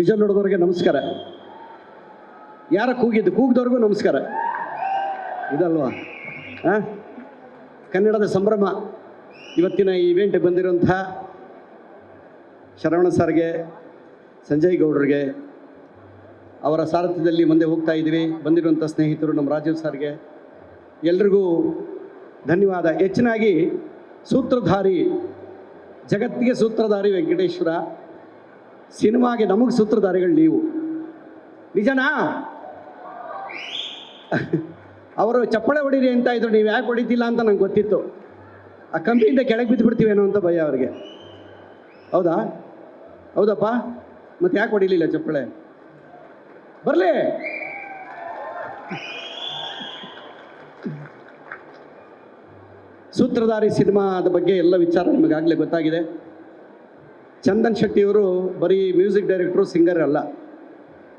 Whistle ಹೊಡೆದವ್ರಿಗೆ ನಮಸ್ಕಾರ. ಯಾರ ಕೂಗಿದವ್ರಿಗೂ ನಮಸ್ಕಾರ. ಇದಲ್ವಾ ಕನ್ನಡದ ಸಂಭ್ರಮ. ಇವತ್ತಿನ ಈ ಇವೆಂಟ್ಗೆ ಬಂದಿರುವಂಥ ಶರವಣ ಸರ್ಗೆ, ಸಂಜಯ್ ಗೌಡ್ರಿಗೆ, ಅವರ ಸಾರಥ್ಯದಲ್ಲಿ ಮುಂದೆ ಹೋಗ್ತಾ ಇದ್ದೀವಿ. ಬಂದಿರುವಂಥ ಸ್ನೇಹಿತರು ನಮ್ಮ ರಾಜೀವ್ ಸರ್ಗೆ ಎಲ್ರಿಗೂ ಧನ್ಯವಾದ. ಹೆಚ್ಚಿನಾಗಿ ಸೂತ್ರಧಾರಿ, ಜಗತ್ತಿಗೆ ಸೂತ್ರಧಾರಿ ವೆಂಕಟೇಶ್ವರ, ಸಿನಿಮಾಗೆ ನಮಗೆ ಸೂತ್ರಧಾರಿಗಳು ನೀವು. ನಿಜನಾ? ಅವರು ಚಪ್ಪಳೆ ಹೊಡೀರಿ ಅಂತ ಇದ್ರು, ನೀವು ಯಾಕೆ ಹೊಡಿತಿಲ್ಲ ಅಂತ ನಂಗೆ ಗೊತ್ತಿತ್ತು. ಆ ಕಂಪ್ನಿಯಿಂದ ಕೆಳಗೆ ಬಿದ್ದು ಬಿಡ್ತೀವೇನೋ ಅಂತ ಭಯ ಅವ್ರಿಗೆ. ಹೌದಾ? ಹೌದಪ್ಪ, ಮತ್ತೆ ಯಾಕೆ ಹೊಡಿಲಿಲ್ಲ ಚಪ್ಪಳೆ? ಬರಲಿ. ಸೂತ್ರಧಾರಿ ಸಿನಿಮಾದ ಬಗ್ಗೆ ಎಲ್ಲ ವಿಚಾರ ನಿಮಗಾಗಲೇ ಗೊತ್ತಾಗಿದೆ. ಚಂದನ್ ಶೆಟ್ಟಿಯವರು ಬರೀ ಮ್ಯೂಸಿಕ್ ಡೈರೆಕ್ಟ್ರು, ಸಿಂಗರ್ ಅಲ್ಲ,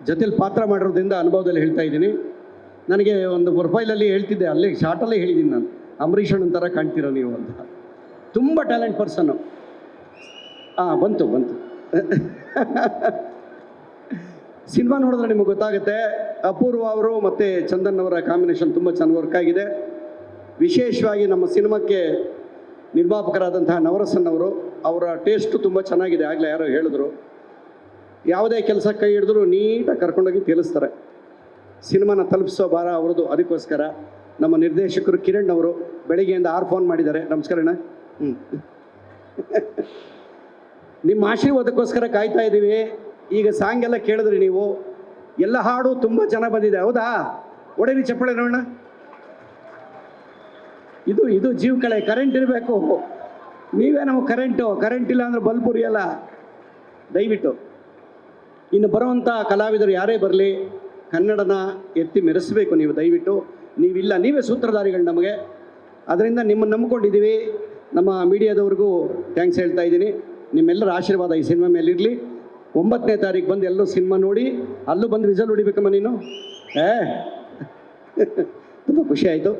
ಜೊತೆಲಿ ಪಾತ್ರ ಮಾಡಿರೋದ್ರಿಂದ ಅನುಭವದಲ್ಲಿ ಹೇಳ್ತಾ ಇದ್ದೀನಿ. ನನಗೆ ಒಂದು ಪ್ರೊಫೈಲಲ್ಲಿ ಹೇಳ್ತಿದ್ದೆ, ಅಲ್ಲೇ ಶಾರ್ಟಲ್ಲೇ ಹೇಳಿದ್ದೀನಿ ನಾನು, ಅಂಬರೀಷ್ ಅಣ್ಣನ ಥರ ಕಾಣ್ತೀರ ನೀವು ಅಂತ. ತುಂಬ ಟ್ಯಾಲೆಂಟ್ ಪರ್ಸನ್ನು. ಬಂತು ಸಿನಿಮಾ ನೋಡಿದ್ರೆ ನಿಮಗೆ ಗೊತ್ತಾಗುತ್ತೆ. ಅಪೂರ್ವ ಅವರು ಮತ್ತು ಚಂದನ್ ಅವರ ಕಾಂಬಿನೇಷನ್ ತುಂಬ ಚೆನ್ನಾಗಿ ವರ್ಕ್ ಆಗಿದೆ. ವಿಶೇಷವಾಗಿ ನಮ್ಮ ಸಿನಿಮಾಕ್ಕೆ ನಿರ್ಮಾಪಕರಾದಂತಹ ನವರಸನ್ ಅವರು, ಅವರ ಟೇಸ್ಟು ತುಂಬ ಚೆನ್ನಾಗಿದೆ. ಆಗಲೇ ಯಾರೋ ಹೇಳಿದ್ರು, ಯಾವುದೇ ಕೆಲಸ ಕೈ ಹಿಡಿದ್ರು ನೀಟಾಗಿ ಕರ್ಕೊಂಡೋಗಿ ತಿಳಿಸ್ತಾರೆ. ಸಿನಿಮಾನ ತಲುಪಿಸೋ ಭಾರ ಅವ್ರದ್ದು. ಅದಕ್ಕೋಸ್ಕರ ನಮ್ಮ ನಿರ್ದೇಶಕರು ಕಿರಣ್ ಅವರು ಬೆಳಿಗ್ಗೆಯಿಂದ 6 ಫೋನ್ ಮಾಡಿದ್ದಾರೆ. ನಮಸ್ಕಾರ ಅಣ್ಣ. ನಿಮ್ಮ ಆಶೀರ್ವಾದಕ್ಕೋಸ್ಕರ ಕಾಯ್ತಾ ಇದ್ದೀವಿ. ಈಗ ಸಾಂಗ್ ಎಲ್ಲ ಕೇಳಿದ್ರಿ ನೀವು, ಎಲ್ಲ ಹಾಡು ತುಂಬ ಚೆನ್ನಾಗಿ ಬಂದಿದೆ. ಹೌದಾ? ಒಡೇರಿ ಚಪ್ಪಳೆ ನೋಡೋಣ. ಇದು ಜೀವ ಕಳೆ. ಕರೆಂಟ್ ಇರಬೇಕು. ನೀವೇ ನಮಗೆ ಕರೆಂಟ್ ಇಲ್ಲ ಅಂದರೆ ಬಲ್ಬ್ ಉರಿಯಲ್ಲ. ದಯವಿಟ್ಟು ಇನ್ನು ಬರುವಂಥ ಕಲಾವಿದರು ಯಾರೇ ಬರಲಿ, ಕನ್ನಡನ ಎತ್ತಿ ಮೆರೆಸಬೇಕು ನೀವು. ದಯವಿಟ್ಟು ನೀವಿಲ್ಲ, ನೀವೇ ಸೂತ್ರಧಾರಿಗಳು ನಮಗೆ. ಅದರಿಂದ ನಿಮ್ಮನ್ನು ನಂಬ್ಕೊಂಡಿದ್ದೀವಿ. ನಮ್ಮ ಮೀಡಿಯಾದವ್ರಿಗೂ ಥ್ಯಾಂಕ್ಸ್ ಹೇಳ್ತಾ ಇದ್ದೀನಿ. ನಿಮ್ಮೆಲ್ಲರ ಆಶೀರ್ವಾದ ಈ ಸಿನಿಮಾ ಮೇಲಿರಲಿ. 9ನೇ ತಾರೀಕು ಬಂದು ಎಲ್ಲರೂ ಸಿನಿಮಾ ನೋಡಿ, ಅಲ್ಲೂ ಬಂದು ವಿಜಲ್ ಹೊಡಿಬೇಕಮ್ಮ ನೀನು. ತುಂಬ ಖುಷಿ ಆಯಿತು.